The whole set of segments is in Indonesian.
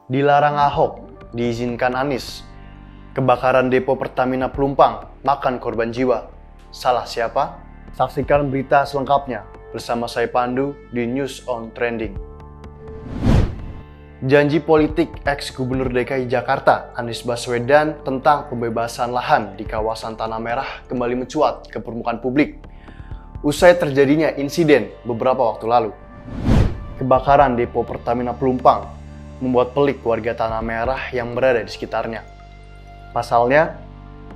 Dilarang Ahok, diizinkan Anies. Kebakaran depo Pertamina Pelumpang makan korban jiwa. Salah siapa? Saksikan berita selengkapnya bersama saya Pandu di News on Trending. Janji politik ex-Gubernur DKI Jakarta Anies Baswedan tentang pembebasan lahan di kawasan Tanah Merah kembali mencuat ke permukaan publik usai terjadinya insiden beberapa waktu lalu. Kebakaran depo Pertamina Pelumpang membuat pelik warga Tanah Merah yang berada di sekitarnya. Pasalnya,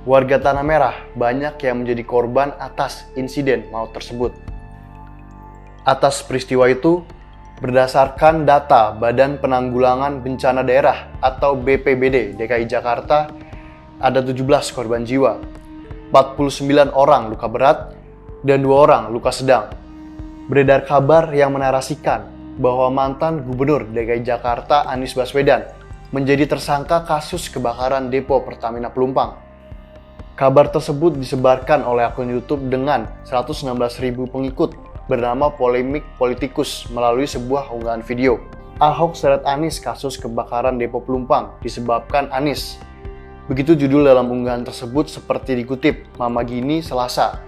warga Tanah Merah banyak yang menjadi korban atas insiden maut tersebut. Atas peristiwa itu, berdasarkan data Badan Penanggulangan Bencana Daerah atau BPBD DKI Jakarta, ada 17 korban jiwa, 49 orang luka berat, dan 2 orang luka sedang. Beredar kabar yang menarasikan bahwa mantan Gubernur DKI Jakarta Anies Baswedan menjadi tersangka kasus kebakaran depo Pertamina Pelumpang. Kabar tersebut disebarkan oleh akun YouTube dengan 116.000 pengikut bernama Polemik Politikus melalui sebuah unggahan video. Ahok seret Anies kasus kebakaran depo Pelumpang disebabkan Anies. Begitu judul dalam unggahan tersebut seperti dikutip Mama Gini Selasa,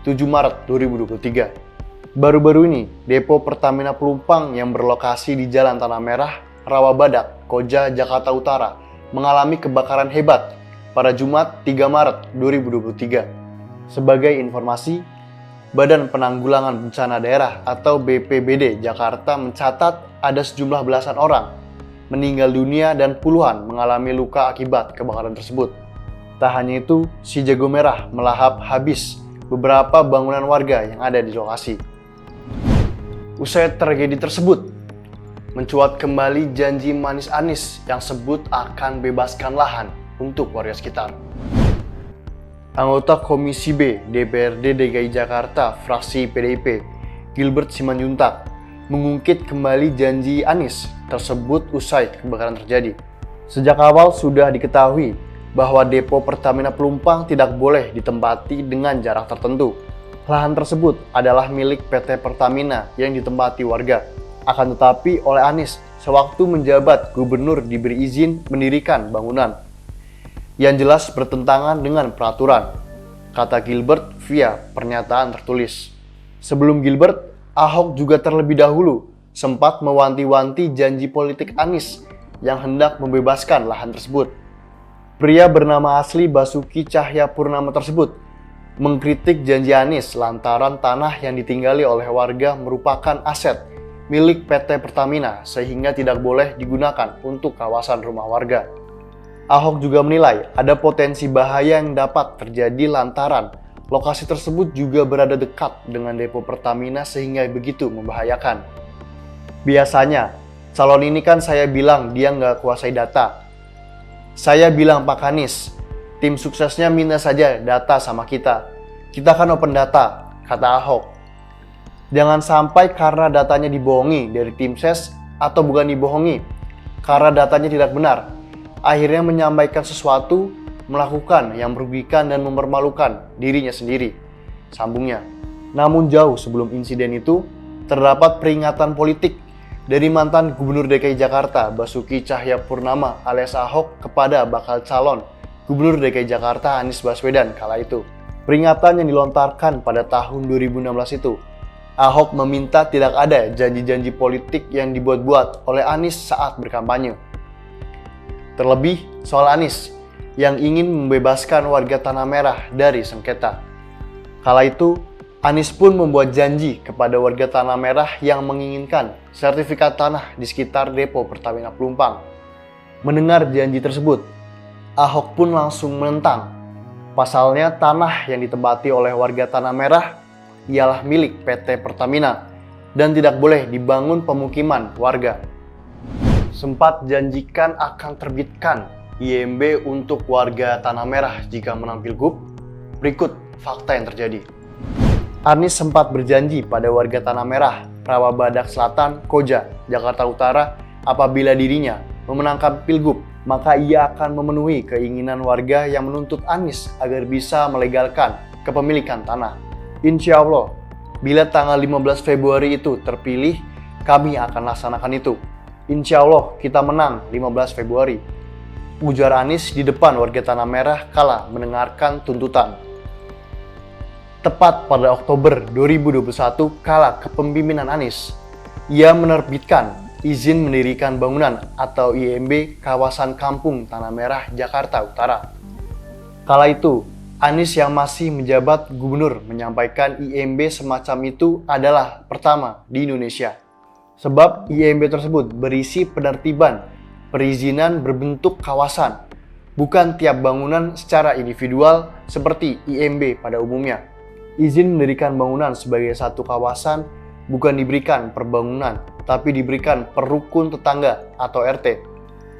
7 Maret 2023. Baru-baru ini, depo Pertamina Pelumpang yang berlokasi di Jalan Tanah Merah, Rawabadak, Koja, Jakarta Utara mengalami kebakaran hebat pada Jumat 3 Maret 2023. Sebagai informasi, Badan Penanggulangan Bencana Daerah atau BPBD Jakarta mencatat ada sejumlah belasan orang meninggal dunia dan puluhan mengalami luka akibat kebakaran tersebut. Tak hanya itu, si jago merah melahap habis beberapa bangunan warga yang ada di lokasi. Usai tragedi tersebut, mencuat kembali janji manis Anies yang sebut akan bebaskan lahan untuk warga sekitar. Anggota Komisi B DPRD DKI Jakarta fraksi PDIP, Gilbert Simanjuntak, mengungkit kembali janji Anies tersebut usai kebakaran terjadi. Sejak awal sudah diketahui bahwa depo Pertamina Pelumpang tidak boleh ditempati dengan jarak tertentu. Lahan tersebut adalah milik PT Pertamina yang ditempati warga. Akan tetapi oleh Anies, sewaktu menjabat gubernur diberi izin mendirikan bangunan yang jelas bertentangan dengan peraturan, kata Gilbert via pernyataan tertulis. Sebelum Gilbert, Ahok juga terlebih dahulu sempat mewanti-wanti janji politik Anies yang hendak membebaskan lahan tersebut. Pria bernama asli Basuki Cahayapurnama tersebut mengkritik janji Anies lantaran tanah yang ditinggali oleh warga merupakan aset milik PT Pertamina sehingga tidak boleh digunakan untuk kawasan rumah warga. Ahok juga menilai ada potensi bahaya yang dapat terjadi lantaran lokasi tersebut juga berada dekat dengan depo Pertamina sehingga begitu membahayakan. Biasanya, calon ini kan saya bilang dia nggak kuasai data. Saya bilang Pak Anies, tim suksesnya minta saja data sama kita. Kita kan open data, kata Ahok. Jangan sampai karena datanya dibohongi dari tim ses atau bukan dibohongi, karena datanya tidak benar, akhirnya menyampaikan sesuatu, melakukan yang merugikan dan mempermalukan dirinya sendiri, sambungnya. Namun jauh sebelum insiden itu, terdapat peringatan politik dari mantan Gubernur DKI Jakarta Basuki Cahayapurnama alias Ahok kepada bakal calon Gubernur DKI Jakarta Anies Baswedan kala itu. Peringatan yang dilontarkan pada tahun 2016 itu, Ahok meminta tidak ada janji-janji politik yang dibuat-buat oleh Anies saat berkampanye. Terlebih soal Anies yang ingin membebaskan warga Tanah Merah dari sengketa. Kala itu, Anies pun membuat janji kepada warga Tanah Merah yang menginginkan sertifikat tanah di sekitar depo Pertamina Pelumpang. Mendengar janji tersebut, Ahok pun langsung menentang. Pasalnya tanah yang ditempati oleh warga Tanah Merah ialah milik PT Pertamina dan tidak boleh dibangun pemukiman warga. Sempat janjikan akan terbitkan IMB untuk warga Tanah Merah jika menang Pilgub. Berikut fakta yang terjadi. Anies sempat berjanji pada warga Tanah Merah, Rawabadak Selatan, Koja, Jakarta Utara apabila dirinya memenangkan Pilgub, maka ia akan memenuhi keinginan warga yang menuntut Anies agar bisa melegalkan kepemilikan tanah. Insya Allah, bila tanggal 15 Februari itu terpilih, kami akan laksanakan itu. Insya Allah kita menang 15 Februari. Ujar Anies di depan warga Tanah Merah kala mendengarkan tuntutan. Tepat pada Oktober 2021 kala kepemimpinan Anies, ia menerbitkan izin mendirikan bangunan atau IMB kawasan Kampung Tanah Merah, Jakarta Utara. Kala itu, Anies yang masih menjabat gubernur menyampaikan IMB semacam itu adalah pertama di Indonesia. Sebab IMB tersebut berisi penertiban perizinan berbentuk kawasan, bukan tiap bangunan secara individual seperti IMB pada umumnya. Izin mendirikan bangunan sebagai satu kawasan bukan diberikan per bangunan, tapi diberikan per rukun tetangga atau RT.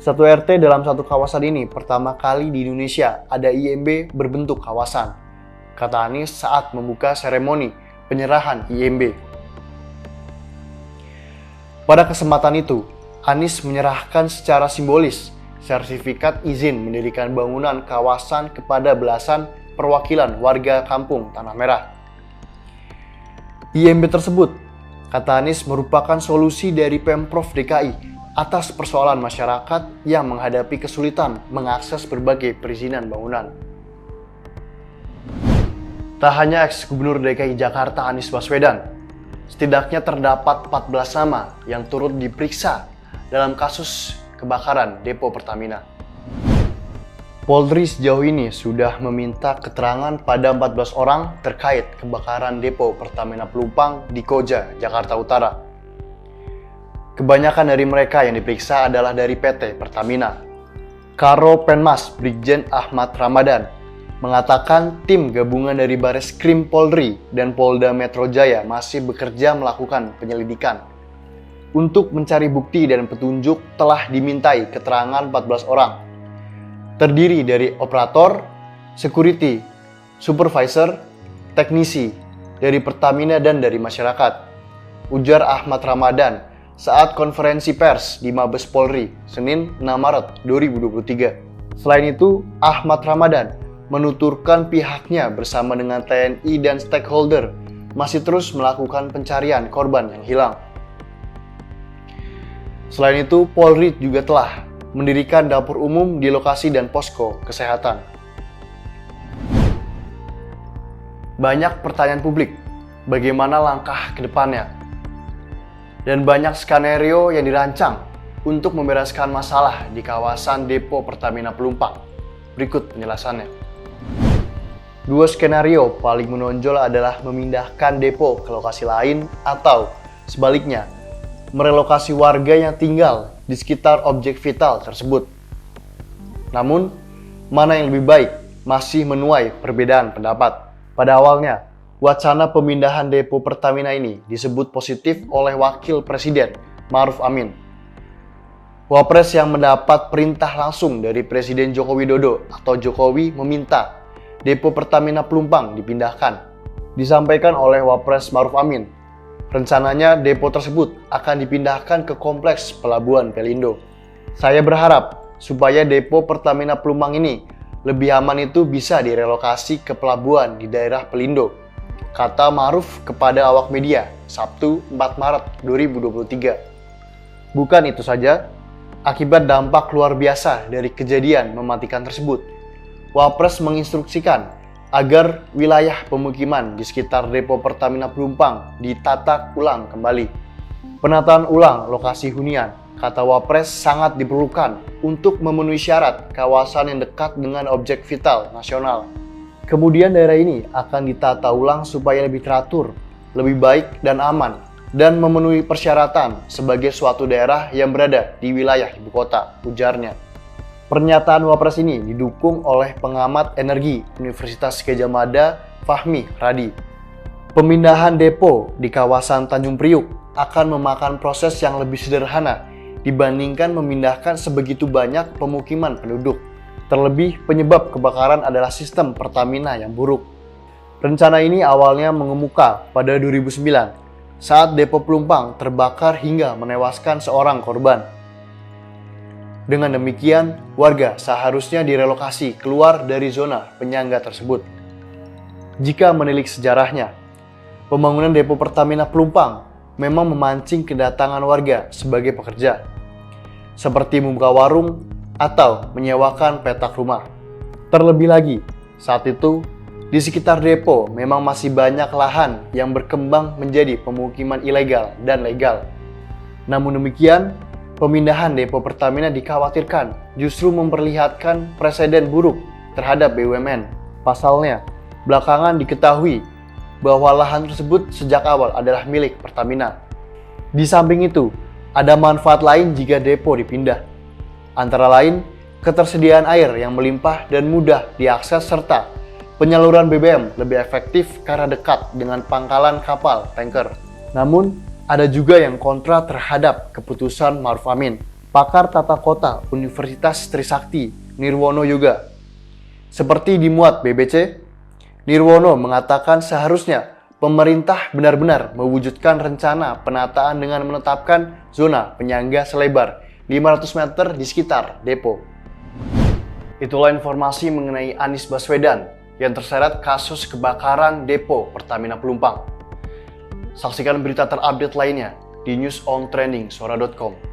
Satu RT dalam satu kawasan ini pertama kali di Indonesia ada IMB berbentuk kawasan, kata Anies saat membuka seremoni penyerahan IMB. Pada kesempatan itu, Anies menyerahkan secara simbolis sertifikat izin mendirikan bangunan kawasan kepada belasan perwakilan warga kampung Tanah Merah. IMB tersebut, kata Anies, merupakan solusi dari Pemprov DKI atas persoalan masyarakat yang menghadapi kesulitan mengakses berbagai perizinan bangunan. Tak hanya ex-gubernur DKI Jakarta Anies Baswedan, setidaknya terdapat 14 nama yang turut diperiksa dalam kasus kebakaran depo Pertamina. Polri sejauh ini sudah meminta keterangan pada 14 orang terkait kebakaran depo Pertamina Pelumpang di Koja, Jakarta Utara. Kebanyakan dari mereka yang diperiksa adalah dari PT Pertamina. Karo Penmas Brigjen Ahmad Ramadan mengatakan tim gabungan dari Bareskrim Polri dan Polda Metro Jaya masih bekerja melakukan penyelidikan. Untuk mencari bukti dan petunjuk telah dimintai keterangan 14 orang. Terdiri dari operator, security, supervisor, teknisi, dari Pertamina dan dari masyarakat. Ujar Ahmad Ramadan saat konferensi pers di Mabes Polri, Senin 6 Maret 2023. Selain itu, Ahmad Ramadan menuturkan pihaknya bersama dengan TNI dan stakeholder masih terus melakukan pencarian korban yang hilang. Selain itu, Polri juga telah mendirikan dapur umum di lokasi dan posko kesehatan. Banyak pertanyaan publik, bagaimana langkah ke depannya? Dan banyak skenario yang dirancang untuk membereskan masalah di kawasan depo Pertamina Pelumpang. Berikut penjelasannya. Dua skenario paling menonjol adalah memindahkan depo ke lokasi lain atau sebaliknya, merelokasi warga yang tinggal di sekitar objek vital tersebut. Namun, mana yang lebih baik masih menuai perbedaan pendapat. Pada awalnya, wacana pemindahan depo Pertamina ini disebut positif oleh Wakil Presiden Ma'ruf Amin. Wapres yang mendapat perintah langsung dari Presiden Joko Widodo atau Jokowi meminta depo Pertamina Pelumpang dipindahkan. Disampaikan oleh Wapres Ma'ruf Amin, rencananya depo tersebut akan dipindahkan ke kompleks Pelabuhan Pelindo. Saya berharap supaya depo Pertamina Pelumpang ini lebih aman itu bisa direlokasi ke pelabuhan di daerah Pelindo, kata Ma'ruf kepada awak media Sabtu 4 Maret 2023. Bukan itu saja, akibat dampak luar biasa dari kejadian mematikan tersebut, Wapres menginstruksikan agar wilayah pemukiman di sekitar depo Pertamina Pelumpang ditata ulang kembali. Penataan ulang lokasi hunian, kata Wapres, sangat diperlukan untuk memenuhi syarat kawasan yang dekat dengan objek vital nasional. Kemudian daerah ini akan ditata ulang supaya lebih teratur, lebih baik dan aman, dan memenuhi persyaratan sebagai suatu daerah yang berada di wilayah ibu kota, ujarnya. Pernyataan Wapres ini didukung oleh pengamat energi Universitas Gadjah Mada, Fahmi Radi. Pemindahan depo di kawasan Tanjung Priuk akan memakan proses yang lebih sederhana dibandingkan memindahkan sebegitu banyak pemukiman penduduk. Terlebih, penyebab kebakaran adalah sistem Pertamina yang buruk. Rencana ini awalnya mengemuka pada 2009 saat depo Pelumpang terbakar hingga menewaskan seorang korban. Dengan demikian, warga seharusnya direlokasi keluar dari zona penyangga tersebut. Jika menilik sejarahnya, pembangunan depo Pertamina Pelumpang memang memancing kedatangan warga sebagai pekerja. seperti membuka warung atau menyewakan petak rumah. Terlebih lagi, saat itu di sekitar depo memang masih banyak lahan yang berkembang menjadi pemukiman ilegal dan legal. Namun demikian, pemindahan depo Pertamina dikhawatirkan justru memperlihatkan preseden buruk terhadap BUMN. Pasalnya, belakangan diketahui bahwa lahan tersebut sejak awal adalah milik Pertamina. Di samping itu, ada manfaat lain jika depo dipindah. Antara lain, ketersediaan air yang melimpah dan mudah diakses serta penyaluran BBM lebih efektif karena dekat dengan pangkalan kapal tanker. Namun, ada juga yang kontra terhadap keputusan Ma'ruf Amin. Pakar tata kota Universitas Trisakti, Nirwono Yoga. Seperti dimuat BBC, Nirwono mengatakan seharusnya pemerintah benar-benar mewujudkan rencana penataan dengan menetapkan zona penyangga selebar 500 meter di sekitar depo. Itulah informasi mengenai Anies Baswedan yang terseret kasus kebakaran depo Pertamina Pelumpang. Saksikan berita terupdate lainnya di newsontrendingsuara.com.